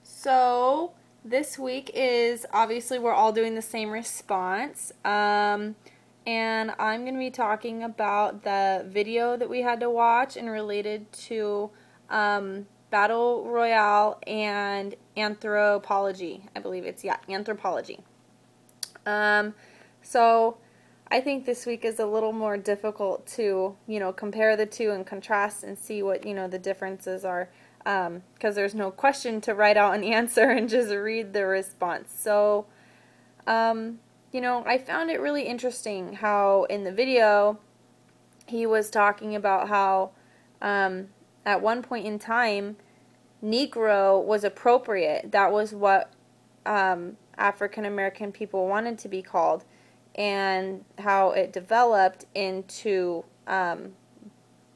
So this week is obviously we're all doing the same response. And I'm going to be talking about the video that we had to watch and related to Battle Royale and anthropology. I believe it's, anthropology. So I think this week is a little more difficult to, compare the two and contrast and see what, the differences are. Because there's no question to write out an answer and just read the response. So, I found it really interesting how in the video he was talking about how at one point in time Negro was appropriate. That was what African American people wanted to be called, and how it developed into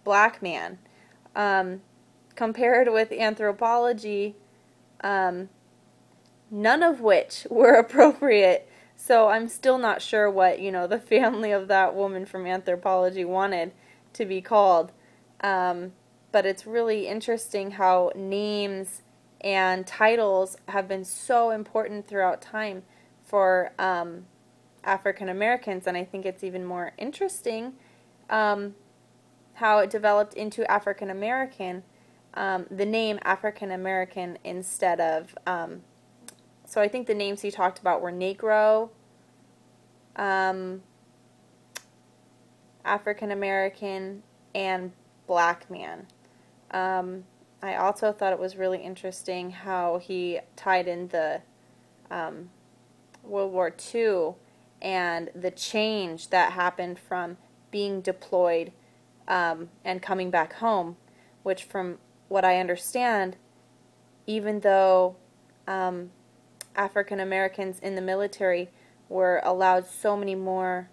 black man. Compared with anthropology, none of which were appropriate. So I'm still not sure what, the family of that woman from anthropology wanted to be called. But it's really interesting how names and titles have been so important throughout time for African Americans. And I think it's even more interesting how it developed into African American. The name African American instead of, so I think the names he talked about were Negro, African American, and black man. I also thought it was really interesting how he tied in the World War II and the change that happened from being deployed and coming back home, which from what I understand, even though African Americans in the military were allowed so many more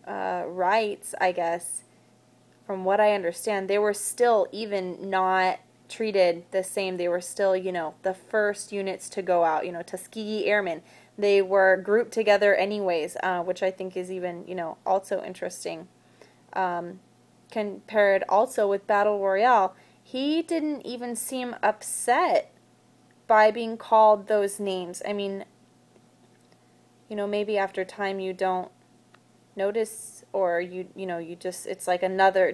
rights, I guess, from what I understand, they were still even not treated the same. They were still, the first units to go out, Tuskegee Airmen. They were grouped together anyways, which I think is even, also interesting. Compared also with Battle Royale, he didn't even seem upset by being called those names. I mean, maybe after time you don't notice, or you just, it's like another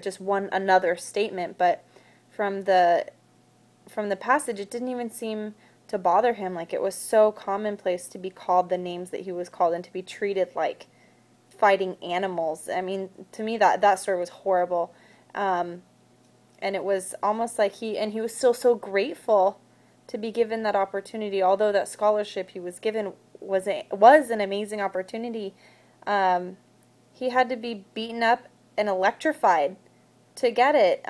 statement, but from the passage it didn't even seem to bother him. Like, it was so commonplace to be called the names that he was called and to be treated like fighting animals. I mean, to me that story was horrible. And it was almost like he was still so grateful to be given that opportunity, although that scholarship he was given was an amazing opportunity. He had to be beaten up and electrified to get it.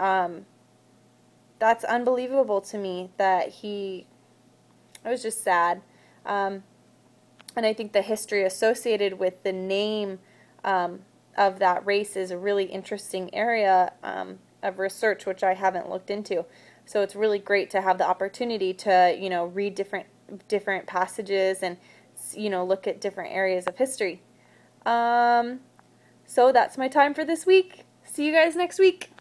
That's unbelievable to me it was just sad. And I think the history associated with the name of that race is a really interesting area of research, which I haven't looked into. So it's really great to have the opportunity to, read different passages and, look at different areas of history. So that's my time for this week. See you guys next week.